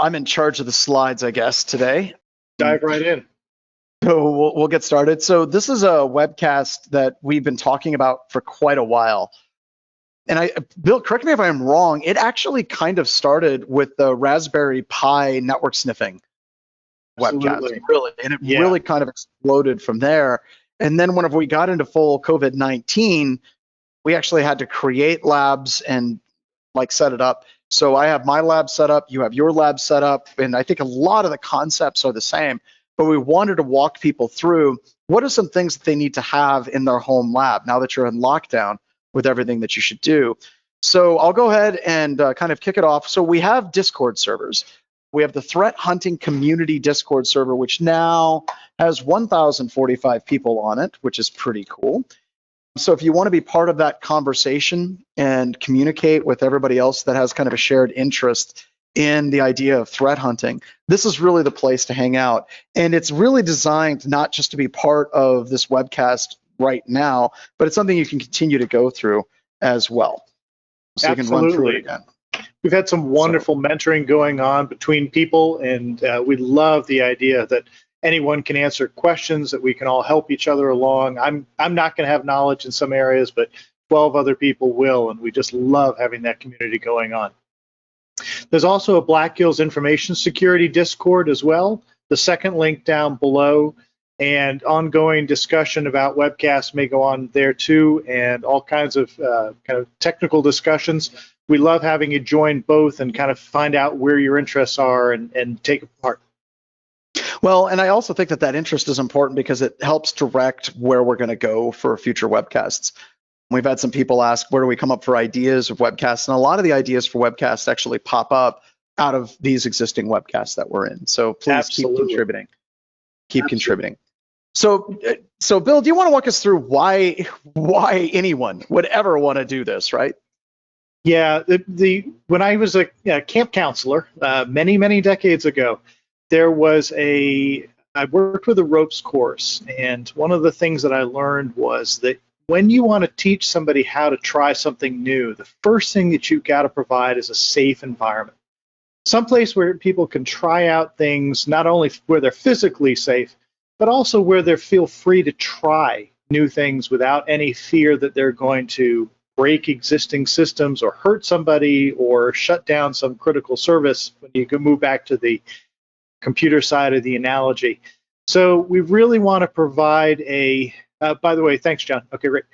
I'm in charge of the slides, I guess, today. Dive right in. So we'll get started. So this is a webcast that we've been talking about for quite a while. And Bill, correct me if I'm wrong, it actually kind of started with the Raspberry Pi network sniffing webcast, really. And it really kind of exploded from there. And then whenever we got into full COVID-19, we actually had to create labs and like set it up. So I have my lab set up, you have your lab set up, and I think a lot of the concepts are the same, but we wanted to walk people through what are some things that they need to have in their home lab now that you're in lockdown with everything that you should do. So I'll go ahead and kind of kick it off. So we have Discord servers. We have the Threat Hunting Community Discord server, which now has 1,045 people on it, which is pretty cool. So if you want to be part of that conversation and communicate with everybody else that has kind of a shared interest in the idea of threat hunting, this is really the place to hang out. And it's really designed not just to be part of this webcast right now, but it's something you can continue to go through as well. So you can run through it again. We've had some wonderful mentoring going on between people, and we love the idea that anyone can answer questions, that we can all help each other along. I'm not going to have knowledge in some areas, but 12 other people will, and we just love having that community going on. There's also a Black Hills Information Security Discord as well, the second link down below, and ongoing discussion about webcasts may go on there too, and all kinds of kind of technical discussions. We love having you join both and kind of find out where your interests are and take part. Well, and I also think that interest is important because it helps direct where we're going to go for future webcasts. We've had some people ask, where do we come up for ideas of webcasts? And a lot of the ideas for webcasts actually pop up out of these existing webcasts that we're in. So please keep contributing. Keep contributing. So Bill, do you want to walk us through why anyone would ever want to do this, right? Yeah, when I was a camp counselor many decades ago, I worked with a ropes course, and one of the things that I learned was that when you want to teach somebody how to try something new, the first thing that you've got to provide is a safe environment. Someplace where people can try out things, not only where they're physically safe, but also where they feel free to try new things without any fear that they're going to break existing systems or hurt somebody or shut down some critical service when you can move back to the computer side of the analogy. So we really want to provide by the way, thanks, John. Okay, great.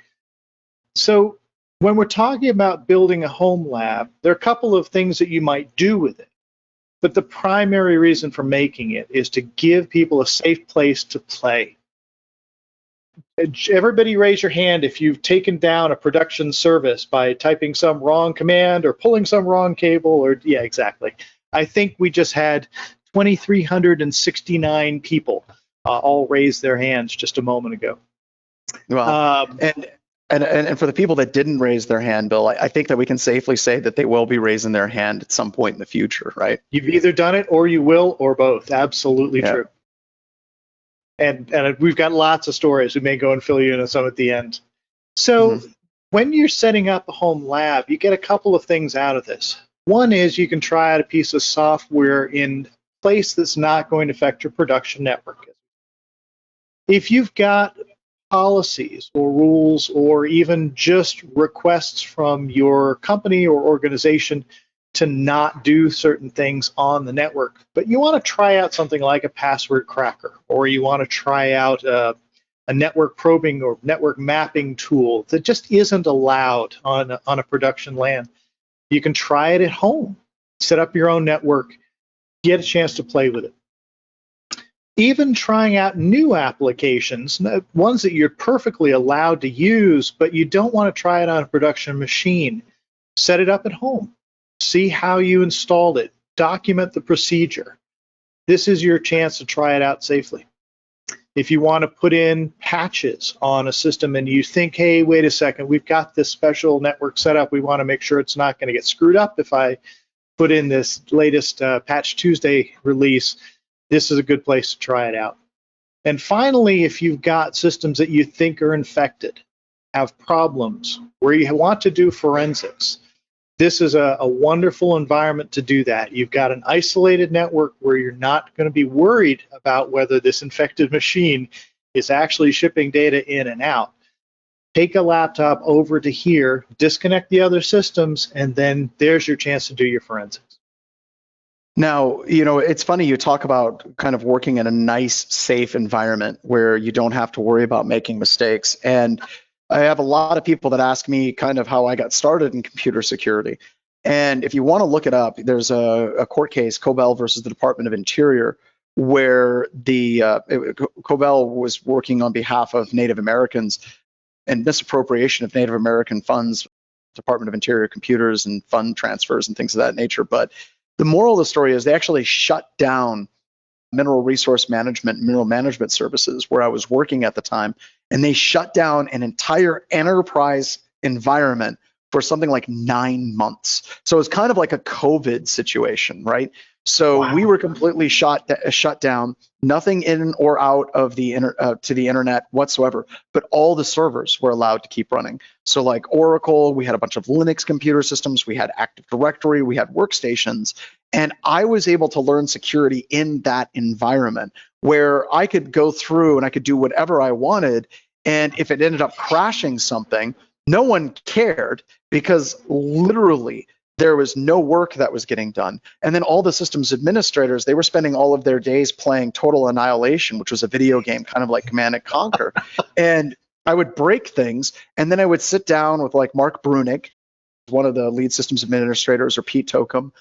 So when we're talking about building a home lab, there are a couple of things that you might do with it. But the primary reason for making it is to give people a safe place to play. Everybody raise your hand if you've taken down a production service by typing some wrong command or pulling some wrong cable, or yeah, exactly. I think we just had 2,369 people all raise their hands just a moment ago. Well, and for the people that didn't raise their hand, Bill, I think that we can safely say that they will be raising their hand at some point in the future, right? You've either done it or you will, or both. Absolutely true. And we've got lots of stories. We may go and fill you in on some at the end. So when you're setting up a home lab, you get a couple of things out of this. One is you can try out a piece of software in a place that's not going to affect your production network. If you've got policies or rules or even just requests from your company or organization to not do certain things on the network, but you want to try out something like a password cracker, or you want to try out a network probing or network mapping tool that just isn't allowed on a production LAN, you can try it at home, set up your own network, get a chance to play with it. Even trying out new applications, ones that you're perfectly allowed to use, but you don't want to try it on a production machine, set it up at home. See how you installed it. Document the procedure. This is your chance to try it out safely. If you want to put in patches on a system and you think, hey, wait a second, we've got this special network set up. We want to make sure it's not going to get screwed up if I put in this latest Patch Tuesday release. This is a good place to try it out. And finally, if you've got systems that you think are infected, have problems, where you want to do forensics, This is a wonderful environment to do that. You've got an isolated network where you're not going to be worried about whether this infected machine is actually shipping data in and out. Take a laptop over to here, disconnect the other systems, and then there's your chance to do your forensics. Now, it's funny you talk about kind of working in a nice, safe environment where you don't have to worry about making mistakes. And I have a lot of people that ask me kind of how I got started in computer security. And if you want to look it up, there's a court case, Cobell versus the Department of Interior, where Cobell was working on behalf of Native Americans and misappropriation of Native American funds, Department of Interior computers and fund transfers and things of that nature. But the moral of the story is they actually shut down mineral resource management, mineral management services where I was working at the time, and they shut down an entire enterprise environment for something like 9 months. So it's kind of like a COVID situation, right? So Wow. We were completely shut down, nothing in or out of the to the internet whatsoever, but all the servers were allowed to keep running. So like Oracle, we had a bunch of Linux computer systems, we had Active Directory, we had workstations, and I was able to learn security in that environment where I could go through and I could do whatever I wanted. And if it ended up crashing something, no one cared because literally there was no work that was getting done. And then all the systems administrators, they were spending all of their days playing Total Annihilation, which was a video game kind of like Command & Conquer. And I would break things, and then I would sit down with like Mark Brunig, one of the lead systems administrators, or Pete Tokum.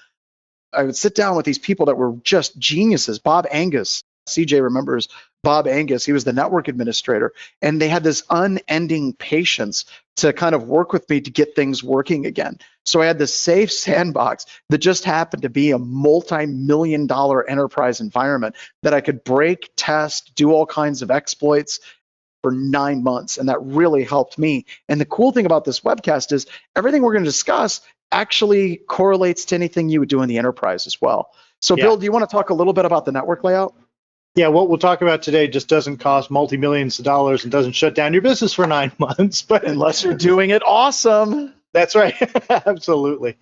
I would sit down with these people that were just geniuses. Bob Angus, CJ remembers Bob Angus, he was the network administrator, and they had this unending patience to kind of work with me to get things working again. So I had this safe sandbox that just happened to be a multi-million-dollar enterprise environment that I could break, test, do all kinds of exploits for 9 months, and that really helped me. And the cool thing about this webcast is everything we're going to discuss actually correlates to anything you would do in the enterprise as well. So Bill, do you want to talk a little bit about the network layout? Yeah, what we'll talk about today just doesn't cost multi-millions of dollars and doesn't shut down your business for 9 months. But unless you're doing it awesome. That's right. Absolutely.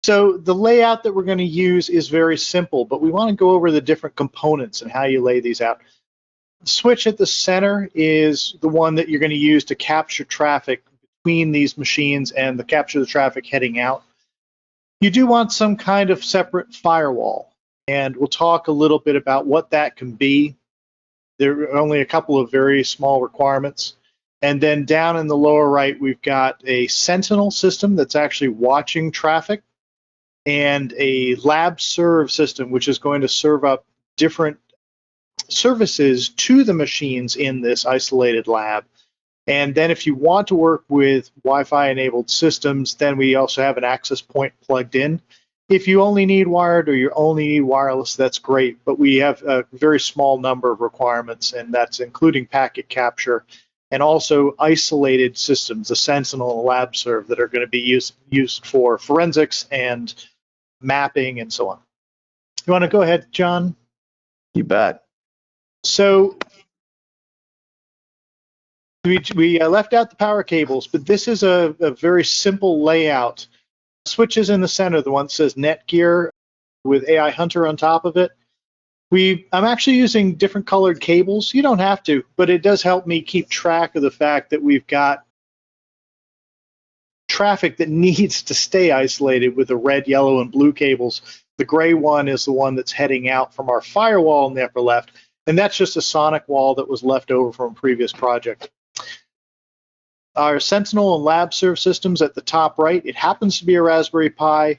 So the layout that we're going to use is very simple, but we want to go over the different components and how you lay these out. The switch at the center is the one that you're going to use to capture traffic between these machines and to capture the traffic heading out. You do want some kind of separate firewall. And we'll talk a little bit about what that can be. There are only a couple of very small requirements. And then down in the lower right, we've got a Sentinel system that's actually watching traffic, and a Laberv system, which is going to serve up different services to the machines in this isolated lab. And then if you want to work with Wi-Fi enabled systems, then we also have an access point plugged in. If you only need wired or you only need wireless, that's great, but we have a very small number of requirements, and that's including packet capture and also isolated systems, the Sentinel and Laberv, that are going to be used for forensics and mapping and so on. You want to go ahead, John? You bet. So we left out the power cables, but this is a very simple layout. Switches in the center, the one that says Netgear with AI Hunter on top of it. I'm actually using different colored cables. You don't have to, but it does help me keep track of the fact that we've got traffic that needs to stay isolated with the red, yellow, and blue cables. The gray one is the one that's heading out from our firewall in the upper left, and that's just a sonic wall that was left over from a previous project. Our Sentinel and Laberv systems at the top right, it happens to be a Raspberry Pi.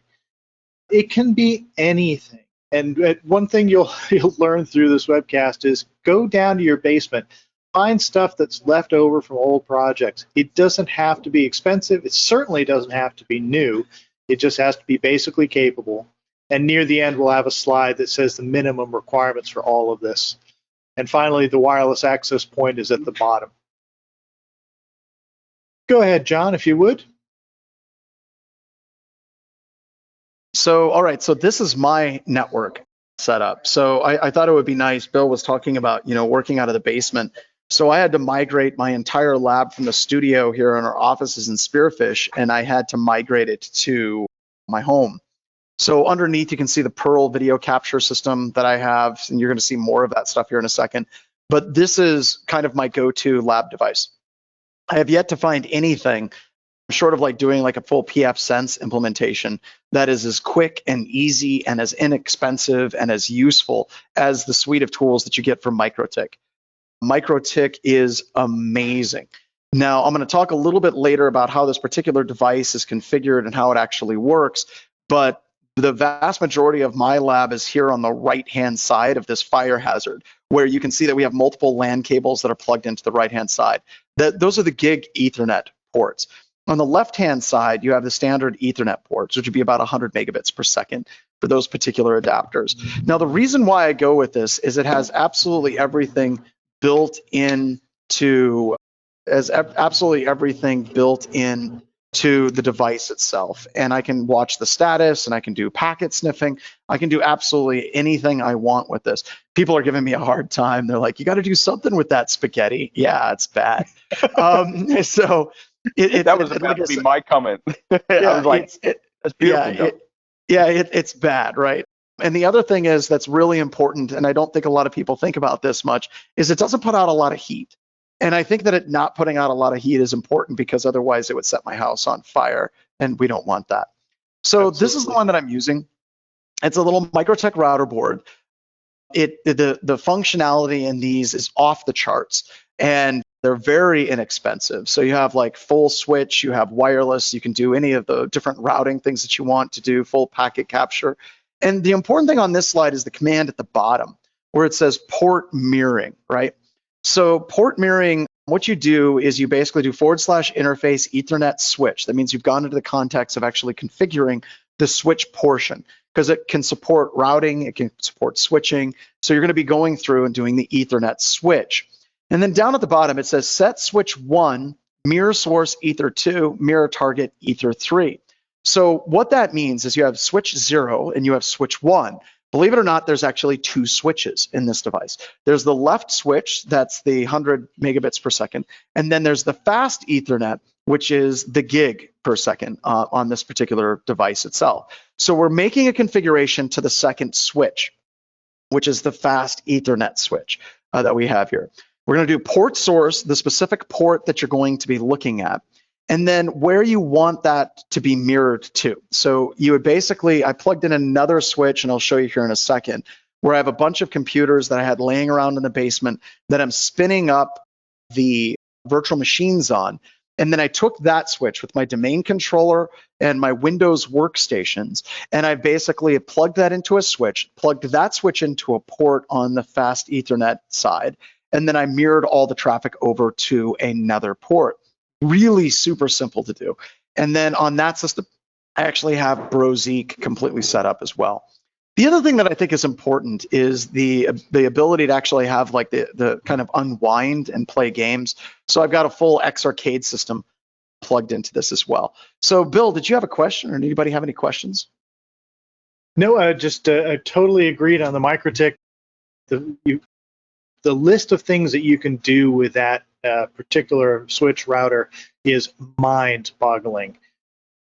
It can be anything. And one thing you'll learn through this webcast is go down to your basement, find stuff that's left over from old projects. It doesn't have to be expensive. It certainly doesn't have to be new. It just has to be basically capable. And near the end, we'll have a slide that says the minimum requirements for all of this. And finally, the wireless access point is at the bottom. Go ahead, John, if you would. So, all right, so this is my network setup. So I thought it would be nice. Bill was talking about, working out of the basement. So I had to migrate my entire lab from the studio here in our offices in Spearfish, and I had to migrate it to my home. So underneath, you can see the Pearl video capture system that I have, and you're going to see more of that stuff here in a second. But this is kind of my go-to lab device. I have yet to find anything short of like doing like a full pfSense implementation that is as quick and easy and as inexpensive and as useful as the suite of tools that you get from MikroTik. MikroTik is amazing. Now, I'm going to talk a little bit later about how this particular device is configured and how it actually works, but the vast majority of my lab is here on the right-hand side of this fire hazard, where you can see that we have multiple LAN cables that are plugged into the right-hand side. Those are the gig Ethernet ports. On the left-hand side, you have the standard Ethernet ports, which would be about 100 megabits per second for those particular adapters. Now, the reason why I go with this is it has absolutely everything built into to the device itself. And I can watch the status, and I can do packet sniffing. I can do absolutely anything I want with this. People are giving me a hard time. They're like, you got to do something with that spaghetti. Yeah, it's bad. So that was about to be my comment. I was like, that's beautiful. It's bad, right? And the other thing is that's really important, and I don't think a lot of people think about this much, is it doesn't put out a lot of heat. And I think that it not putting out a lot of heat is important, because otherwise it would set my house on fire, and we don't want that. So Absolutely. This is the one that I'm using. It's a little MikroTik router board. The functionality in these is off the charts, and they're very inexpensive. So you have like full switch, you have wireless, you can do any of the different routing things that you want to do, full packet capture. And the important thing on this slide is the command at the bottom where it says port mirroring, right? So port mirroring, what you do is you basically do / interface Ethernet switch. That means you've gone into the context of actually configuring the switch portion, because it can support routing, it can support switching. So you're going to be going through and doing the Ethernet switch. And then down at the bottom, it says set switch 1, mirror source ether 2, mirror target ether 3. So what that means is you have switch 0 and you have switch 1. Believe it or not, there's actually 2 switches in this device. There's the left switch, that's the 100 megabits per second. And then there's the fast Ethernet, which is the gig per second on this particular device itself. So we're making a configuration to the second switch, which is the fast Ethernet switch that we have here. We're going to do port source, the specific port that you're going to be looking at, and then where you want that to be mirrored to. So you would basically, I plugged in another switch, and I'll show you here in a second, where I have a bunch of computers that I had laying around in the basement that I'm spinning up the virtual machines on. And then I took that switch with my domain controller and my Windows workstations, and I basically plugged that into a switch, plugged that switch into a port on the fast Ethernet side, and then I mirrored all the traffic over to another port. Really super simple to do. And then on that system, I actually have BroZeek completely set up as well. The other thing that I think is important is the ability to actually have like the kind of unwind and play games. So I've got a full X arcade system plugged into this as well. So Bill, did you have a question, or did anybody have any questions? No, I totally agreed on the MikroTik. The list of things that you can do with that particular switch router is mind-boggling.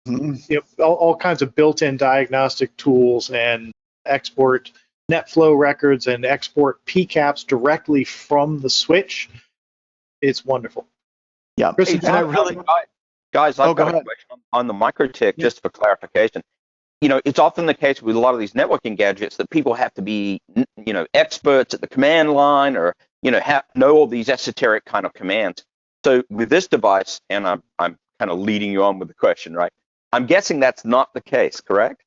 Mm-hmm. All kinds of built-in diagnostic tools, and export NetFlow records and export PCAPs directly from the switch. It's wonderful. Yeah, Chris, I've got a question on the MikroTik, just for clarification. It's often the case with a lot of these networking gadgets that people have to be, experts at the command line, or, know all these esoteric kind of commands. So with this device, and I'm kind of leading you on with the question, right? I'm guessing that's not the case, correct?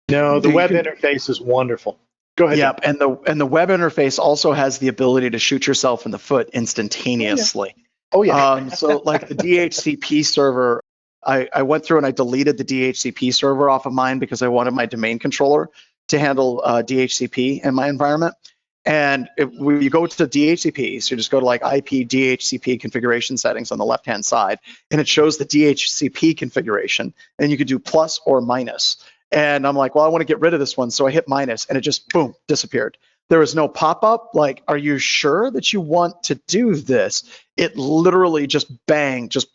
No, the web interface is wonderful. Go ahead. Yep, and the web interface also has the ability to shoot yourself in the foot instantaneously. Oh yeah. So like the DHCP server, I went through and I deleted the DHCP server off of mine because I wanted my domain controller to handle DHCP in my environment. And when you go to DHCP, so you just go to like IP DHCP configuration settings on the left-hand side, and it shows the DHCP configuration, and you could do plus or minus. And I'm like, well, I want to get rid of this one, so I hit minus, and it just, boom, disappeared. There was no pop-up like, are you sure that you want to do this? It literally just bang, just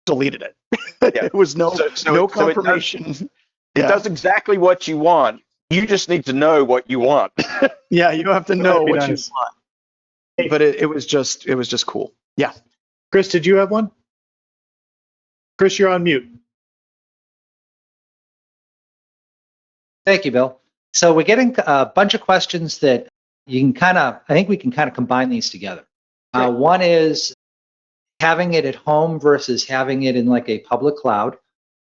deleted it. Yeah. It was no confirmation. It does exactly what you want. You just need to know what you want. Yeah, you have to know what you want. But it was just cool. Yeah. Chris, did you have one? Chris, you're on mute. Thank you, Bill. So we're getting a bunch of questions that you can I think we can kind of combine these together. One is having it at home versus having it in like a public cloud.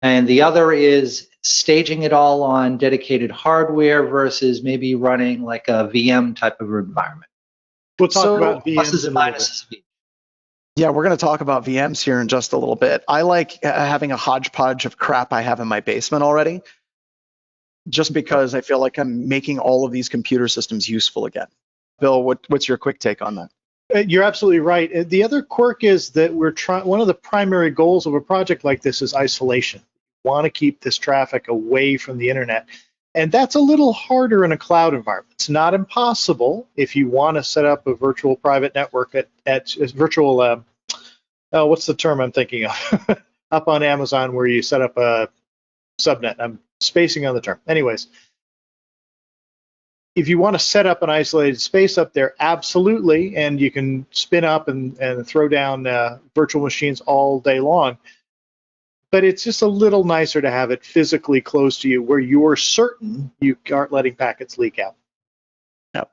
And the other is staging it all on dedicated hardware versus maybe running like a VM type of environment. We'll talk about VMs pluses and minuses. Yeah, we're going to talk about VMs here in just a little bit. I like having a hodgepodge of crap I have in my basement already, just because I feel like I'm making all of these computer systems useful again. Bill, what's your quick take on that? You're absolutely right. The other quirk is that one of the primary goals of a project like this is isolation. You want to keep this traffic away from the internet. And that's a little harder in a cloud environment. It's not impossible if you want to set up a virtual private network at virtual, what's the term I'm thinking of? Up on Amazon where you set up a subnet. I'm spacing on the term. Anyways, if you want to set up an isolated space up there, absolutely, and you can spin up and throw down virtual machines all day long. But it's just a little nicer to have it physically close to you where you're certain you aren't letting packets leak out. Yep.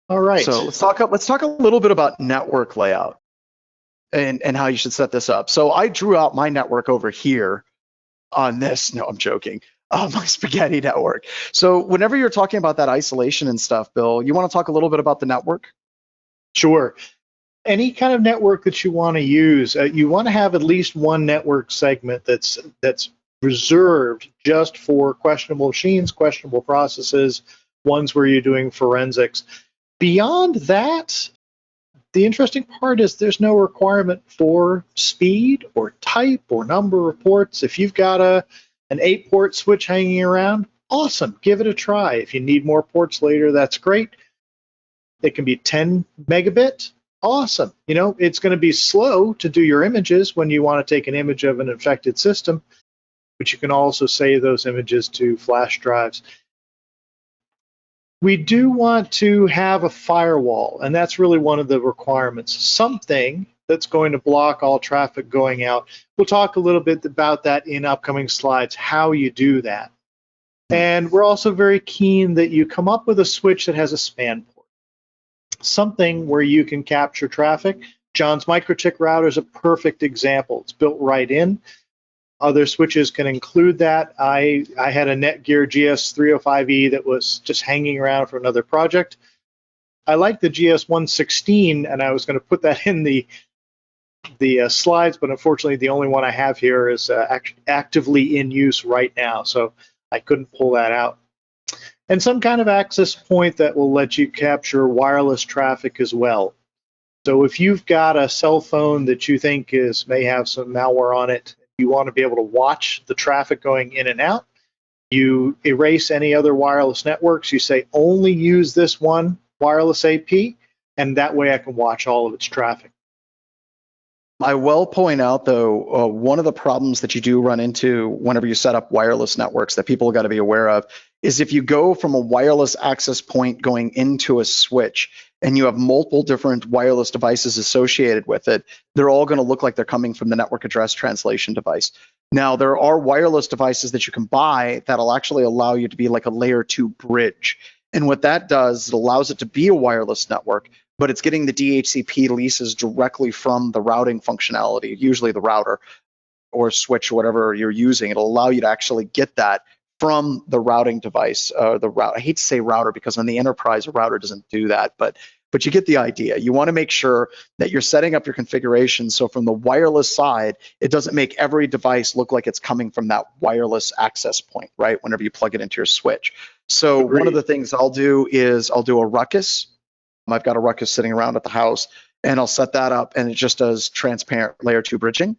All right. So let's talk a little bit about network layout and how you should set this up. So I drew out my network over here on this. No, I'm joking. My spaghetti network. So whenever you're talking about that isolation and stuff, Bill, you want to talk a little bit about the network? Sure. Any kind of network that you want to use, you want to have at least one network segment that's reserved just for questionable machines, questionable processes, ones where you're doing forensics. Beyond that, the interesting part is there's no requirement for speed or type or number of ports. If you've got an 8-port switch hanging around, awesome, give it a try. If you need more ports later, that's great. It can be 10 megabit. Awesome. You know, it's going to be slow to do your images when you want to take an image of an infected system, but you can also save those images to flash drives. We do want to have a firewall, and that's really one of the requirements. Something that's going to block all traffic going out. We'll talk a little bit about that in upcoming slides, how you do that. And we're also very keen that you come up with a switch that has a span port. Something where you can capture traffic. John's MikroTik router is a perfect example. It's built right in. Other switches can include that. I had a Netgear GS305E that was just hanging around for another project. I like the GS116, and I was going to put that in the slides, but unfortunately the only one I have here is actively in use right now, so I couldn't pull that out. And some kind of access point that will let you capture wireless traffic as well. So if you've got a cell phone that you think may have some malware on it, you want to be able to watch the traffic going in and out, you erase any other wireless networks, you say only use this one wireless AP, and that way I can watch all of its traffic. I will point out, though, one of the problems that you do run into whenever you set up wireless networks that people got to be aware of is if you go from a wireless access point going into a switch and you have multiple different wireless devices associated with it, they're all going to look like they're coming from the network address translation device. Now, there are wireless devices that you can buy that'll actually allow you to be like a layer 2 bridge. And what that does, it allows it to be a wireless network, but it's getting the DHCP leases directly from the routing functionality, usually the router or switch, whatever you're using. It'll allow you to actually get that from the routing device. I hate to say router because on the enterprise, a router doesn't do that, but you get the idea. You want to make sure that you're setting up your configuration so from the wireless side, it doesn't make every device look like it's coming from that wireless access point, right? Whenever you plug it into your switch. So One of the things I'll do is I'll do a ruckus. I've got a ruckus sitting around at the house, and I'll set that up, and it just does transparent layer 2 bridging.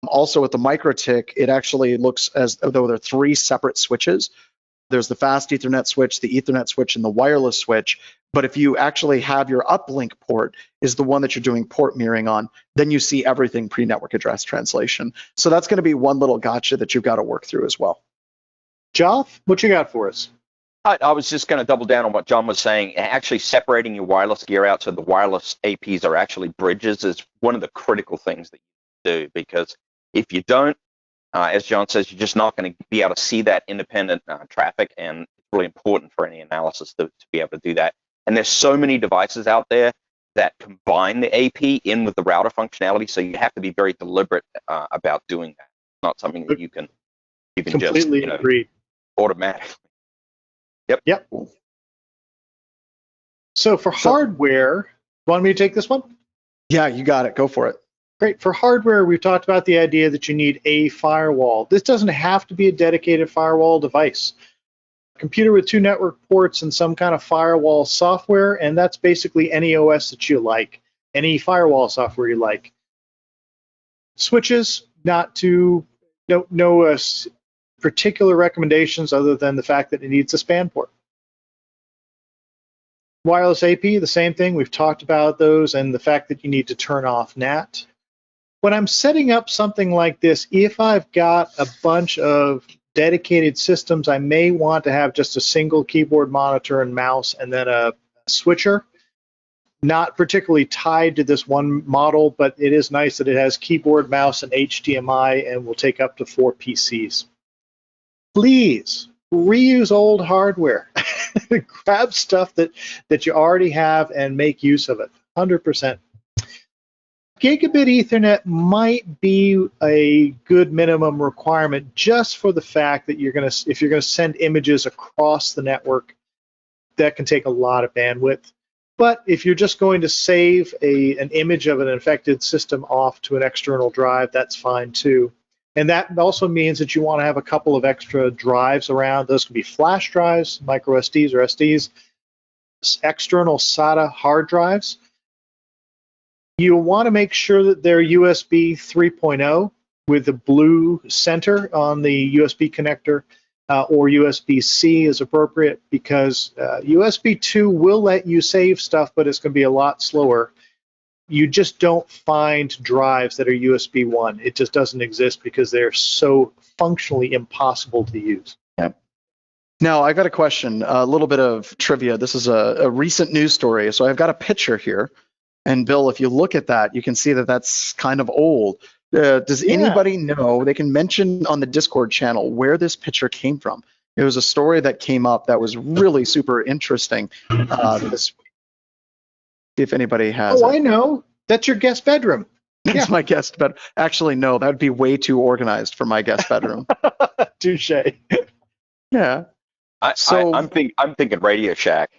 Also with the MikroTik, it actually looks as though there are 3 separate switches There's the fast Ethernet switch, the Ethernet switch, and the wireless switch. But if you actually have your uplink port is the one that you're doing port mirroring on, then you see everything pre-network address translation. So that's going to be one little gotcha that you've got to work through as well. Joff, what you got for us? I was just going to double down on what John was saying. Actually separating your wireless gear out so the wireless APs are actually bridges is one of the critical things that you do, because if you don't, as John says, you're just not going to be able to see that independent traffic, and it's really important for any analysis to be able to do that. And there's so many devices out there that combine the AP in with the router functionality, so you have to be very deliberate about doing that. It's not something that you can Completely just agree. Automatically. Yep. So for hardware, want me to take this one? Yeah, you got it. Go for it. Great. For hardware, we've talked about the idea that you need a firewall. This doesn't have to be a dedicated firewall device. Computer with 2 network ports and some kind of firewall software, and that's basically any OS that you like, any firewall software you like. Switches, no particular recommendations other than the fact that it needs a span port. Wireless AP, the same thing. We've talked about those and the fact that you need to turn off NAT. When I'm setting up something like this, if I've got a bunch of dedicated systems, I may want to have just a single keyboard monitor and mouse and then a switcher. Not particularly tied to this one model, but it is nice that it has keyboard, mouse, and HDMI and will take up to 4 PCs. Please reuse old hardware. Grab stuff that you already have and make use of it, 100%. Gigabit Ethernet might be a good minimum requirement just for the fact that if you're gonna send images across the network, that can take a lot of bandwidth. But if you're just going to save an image of an infected system off to an external drive, that's fine too. And that also means that you want to have a couple of extra drives around. Those can be flash drives, micro SDs or SDs, external SATA hard drives. You want to make sure that they're USB 3.0 with the blue center on the USB connector, or USB-C is appropriate, because USB 2 will let you save stuff, but it's going to be a lot slower. You just don't find drives that are USB 1. It just doesn't exist because they're so functionally impossible to use. Yep. Now, I got a question, a little bit of trivia. This is a recent news story. So I've got a picture here. And Bill, if you look at that, you can see that that's kind of old. Does anybody know, they can mention on the Discord channel where this picture came from? It was a story that came up that was really super interesting this week. See if anybody has it. I know. That's your guest bedroom. That's my guest bedroom. Actually, no, that would be way too organized for my guest bedroom. Touche. Yeah. I'm thinking Radio Shack.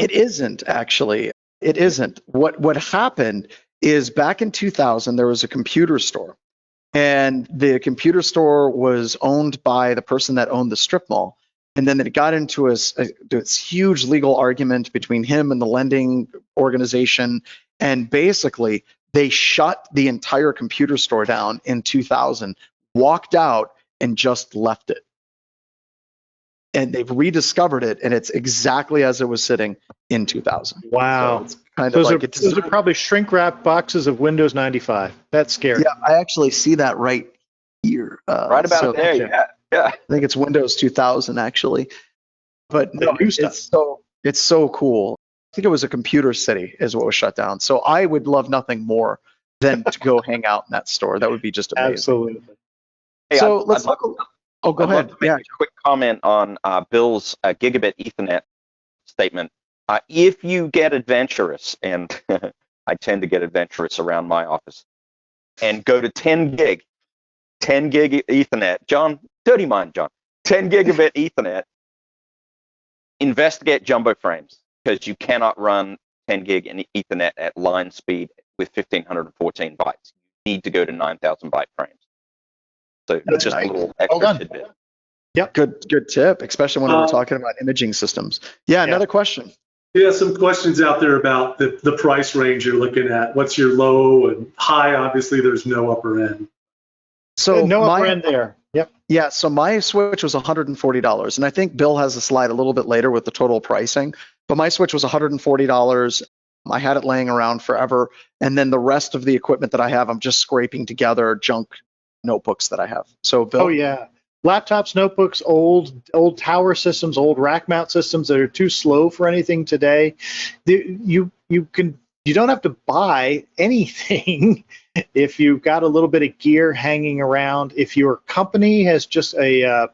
It isn't, actually. It isn't. What happened is back in 2000, there was a computer store. And the computer store was owned by the person that owned the strip mall. And then it got into this huge legal argument between him and the lending organization. And basically, they shut the entire computer store down in 2000, walked out, and just left it. And they've rediscovered it, and it's exactly as it was sitting in 2000. Wow. So kind those of like those are probably shrink wrap boxes of Windows 95. That's scary. Yeah, I actually see that right here. Right about there, yeah. I think it's Windows 2000 actually, but no, it's so cool. I think it was a computer city is what was shut down. So I would love nothing more than to go hang out in that store. That would be just amazing. Absolutely. Hey, so let's look. Oh, go ahead. Make a quick comment on Bill's gigabit Ethernet statement. If you get adventurous, and I tend to get adventurous around my office, and go to 10 gig Ethernet, John, dirty mind, John, 10 gigabit Ethernet, investigate jumbo frames, because you cannot run 10 gig in Ethernet at line speed with 1514 bytes. You need to go to 9,000 byte frames. So that's just a little extra tidbit. Yep. Good tip, especially when we're talking about imaging systems. Yeah, another question. Yeah, some questions out there about the price range you're looking at. What's your low and high? Obviously, there's no upper end. So no upper end there. Yep. Yeah, so my switch was $140, and I think Bill has a slide a little bit later with the total pricing, but my switch was $140. I had it laying around forever, and then the rest of the equipment that I have, I'm just scraping together junk notebooks that I have. So Bill? Oh yeah, laptops, notebooks, old tower systems, old rack mount systems that are too slow for anything today. You don't have to buy anything if you've got a little bit of gear hanging around. If your company has just a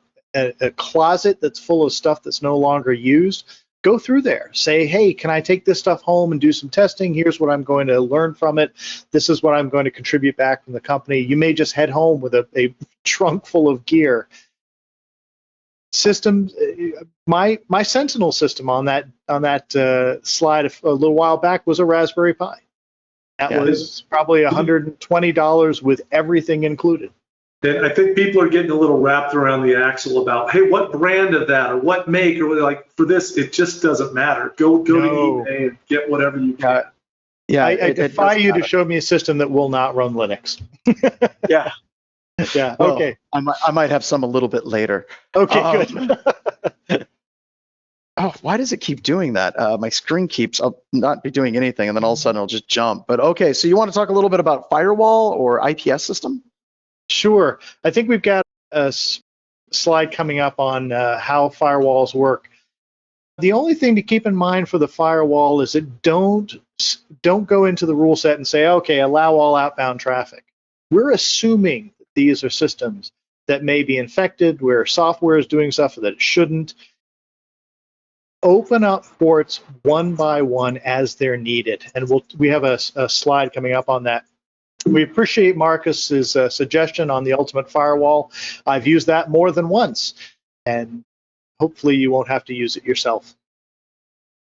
closet that's full of stuff that's no longer used, go through there. Say, hey, can I take this stuff home and do some testing? Here's what I'm going to learn from it. This is what I'm going to contribute back from the company. You may just head home with a trunk full of gear. Systems, my Sentinel system on that slide a little while back was a Raspberry Pi. That was probably $120 with everything included. And I think people are getting a little wrapped around the axle about, hey, what brand of that or what make, or like for this, it just doesn't matter. Go to eBay and get whatever you can. Yeah, I defy you to show me a system that will not run Linux. Yeah. Yeah. Well, okay. I might have some a little bit later. Okay. Good. Oh, why does it keep doing that? My screen keeps, I'll not be doing anything, and then all of a sudden it'll just jump. But okay, so you want to talk a little bit about Firewall or IPS system? Sure. I think we've got a slide coming up on how firewalls work. The only thing to keep in mind for the firewall is that don't go into the rule set and say, okay, allow all outbound traffic. We're assuming that these are systems that may be infected, where software is doing stuff that it shouldn't. Open up ports one by one as they're needed. And we have a slide coming up on that. We appreciate Marcus's suggestion on the ultimate firewall. I've used that more than once, and hopefully you won't have to use it yourself.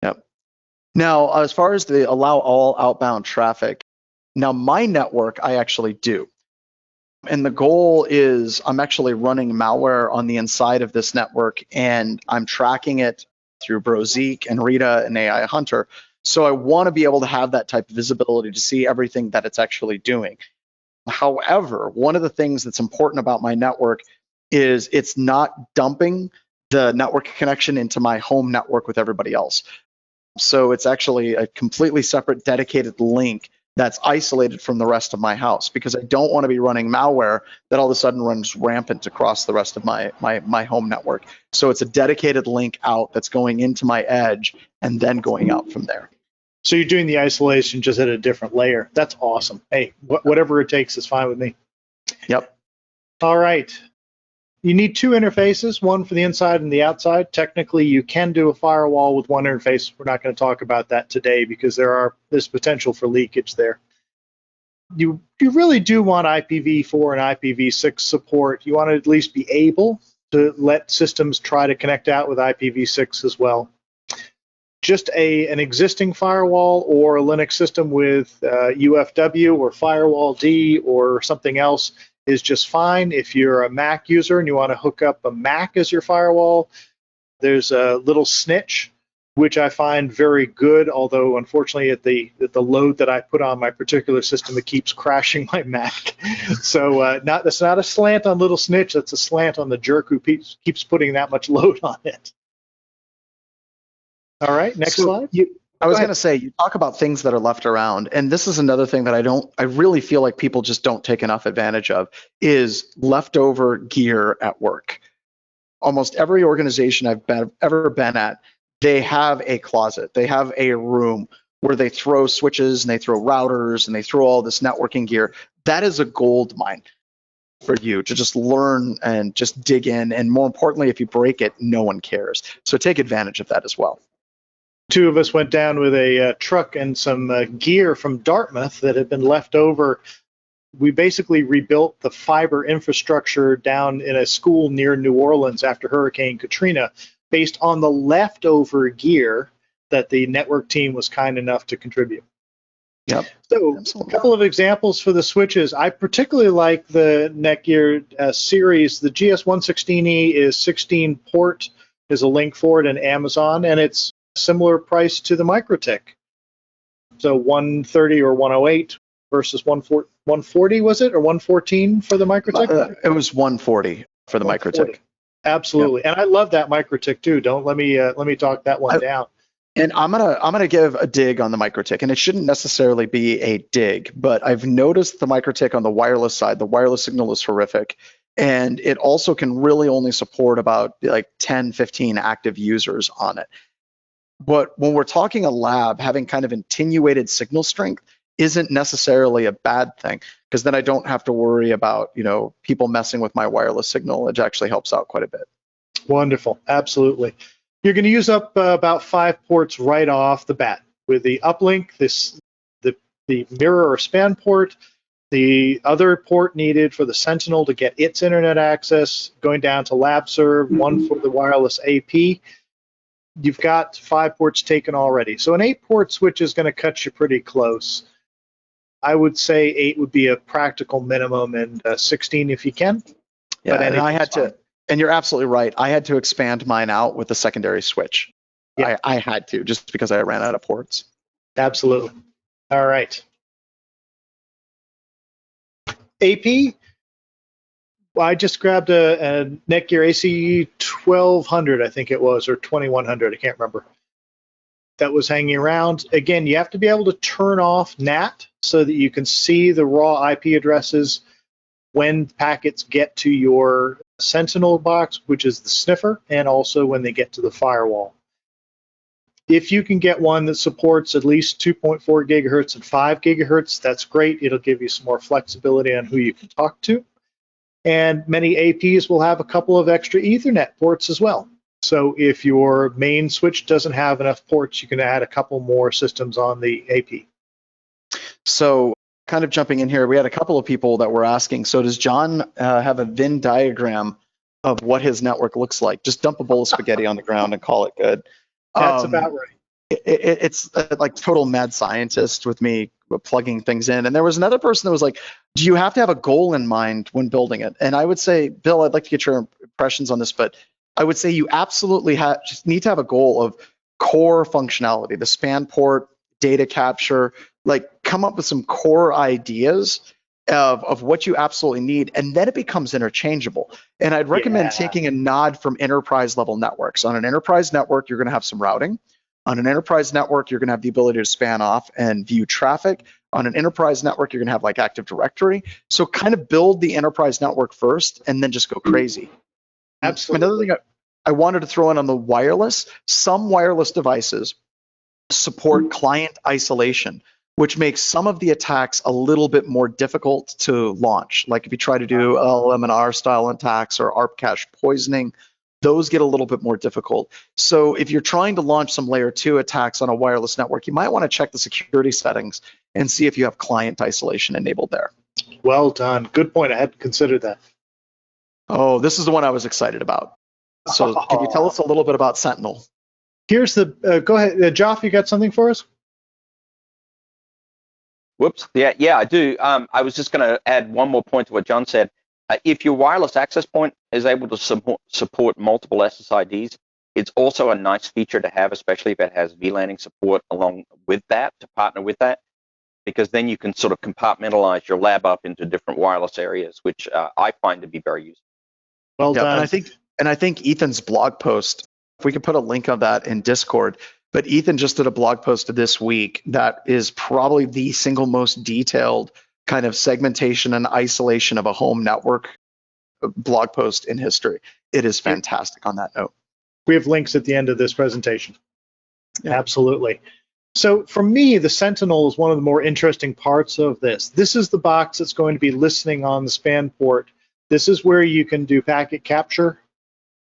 Yep. Now, as far as the allow all outbound traffic, now my network, I actually do. And the goal is I'm actually running malware on the inside of this network, and I'm tracking it through Brozeek and Rita and AI Hunter. So I want to be able to have that type of visibility to see everything that it's actually doing. However, one of the things that's important about my network is it's not dumping the network connection into my home network with everybody else. So it's actually a completely separate dedicated link that's isolated from the rest of my house, because I don't want to be running malware that all of a sudden runs rampant across the rest of my home network. So it's a dedicated link out that's going into my edge and then going out from there. So you're doing the isolation just at a different layer. That's awesome. Hey, whatever it takes is fine with me. Yep. All right. You need two interfaces, one for the inside and the outside. Technically, you can do a firewall with one interface. We're not going to talk about that today because there's potential for leakage there. You really do want IPv4 and IPv6 support. You want to at least be able to let systems try to connect out with IPv6 as well. Just an existing firewall or a Linux system with UFW or Firewall D or something else is just fine. If you're a Mac user and you want to hook up a Mac as your firewall, there's a little snitch, which I find very good, although unfortunately at the load that I put on my particular system, it keeps crashing my Mac. So that's not a slant on little snitch, that's a slant on the jerk who keeps putting that much load on it. All right, next slide. I was going to say, you talk about things that are left around, and this is another thing that I really feel like people just don't take enough advantage of, is leftover gear at work. Almost every organization I've ever been at, they have a closet, they have a room where they throw switches and they throw routers and they throw all this networking gear. That is a gold mine for you to just learn and just dig in, and more importantly, if you break it, no one cares. So take advantage of that as well. Two of us went down with a truck and some gear from Dartmouth that had been left over. We basically rebuilt the fiber infrastructure down in a school near New Orleans after Hurricane Katrina based on the leftover gear that the network team was kind enough to contribute. Yep. So absolutely. A couple of examples for the switches. I particularly like the Netgear series. The GS116E is 16 port. There's a link for it in Amazon, and it's similar price to the MikroTik. So 130 or 108 versus 140, was it, or 114 for the MikroTik? It was 140 for the MikroTik. Absolutely, and I love that MikroTik too. Don't let me talk that one down. And I'm gonna give a dig on the MikroTik, and it shouldn't necessarily be a dig, but I've noticed the MikroTik on the wireless side, the wireless signal is horrific, and it also can really only support about like 10, 15 active users on it. But when we're talking a lab, having kind of attenuated signal strength isn't necessarily a bad thing, because then I don't have to worry about, you know, people messing with my wireless signal. It actually helps out quite a bit. Wonderful, absolutely. You're going to use up about 5 ports right off the bat with the uplink, the mirror or span port, the other port needed for the Sentinel to get its internet access, going down to LabServe, one for the wireless AP. You've got 5 ports taken already. So an 8-port switch is going to cut you pretty close. I would say 8 would be a practical minimum, and 16 if you can. Yeah, but and I had to, and you're absolutely right. I had to expand mine out with the secondary switch. Yeah. I had to, just because I ran out of ports. Absolutely. All right. AP, well, I just grabbed a Netgear ACE 1200, I think it was, or 2100, I can't remember. That was hanging around. Again, you have to be able to turn off NAT so that you can see the raw IP addresses when packets get to your Sentinel box, which is the sniffer, and also when they get to the firewall. If you can get one that supports at least 2.4 gigahertz and 5 gigahertz, that's great. It'll give you some more flexibility on who you can talk to. And many APs will have a couple of extra Ethernet ports as well. So if your main switch doesn't have enough ports, you can add a couple more systems on the AP. So kind of jumping in here, we had a couple of people that were asking, so does John have a Venn diagram of what his network looks like? Just dump a bowl of spaghetti on the ground and call it good. That's about right. It's like total mad scientist with me plugging things in. And there was another person that was like, do you have to have a goal in mind when building it? And I would say, Bill, I'd like to get your impressions on this, but I would say you absolutely just need to have a goal of core functionality, the span port, data capture, like come up with some core ideas of what you absolutely need, and then it becomes interchangeable. And I'd recommend taking a nod from enterprise level networks. On an enterprise network, you're gonna have some routing. On an enterprise network, you're gonna have the ability to span off and view traffic. On an enterprise network, you're gonna have like Active Directory. So kind of build the enterprise network first and then just go crazy. Absolutely. Another thing I wanted to throw in on the wireless, some wireless devices support client isolation, which makes some of the attacks a little bit more difficult to launch. Like if you try to do LMNR style attacks or ARP cache poisoning, those get a little bit more difficult. So if you're trying to launch some layer 2 attacks on a wireless network, you might want to check the security settings and see if you have client isolation enabled there. Well done. Good point. I hadn't considered that. Oh, this is the one I was excited about. So can you tell us a little bit about Sentinel? Here's the, go ahead. Joff, you got something for us? Whoops. Yeah, I do. I was just going to add one more point to what John said. If your wireless access point is able to support multiple SSIDs, it's also a nice feature to have, especially if it has VLANing support along with that, to partner with that, because then you can sort of compartmentalize your lab up into different wireless areas, which I find to be very useful. Well done. And I think Ethan's blog post, if we could put a link of that in Discord, but Ethan just did a blog post this week that is probably the single most detailed kind of segmentation and isolation of a home network blog post in history. It is fantastic on that note. We have links at the end of this presentation. Yeah. Absolutely. So for me, the Sentinel is one of the more interesting parts of this. This is the box that's going to be listening on the span port. This is where you can do packet capture.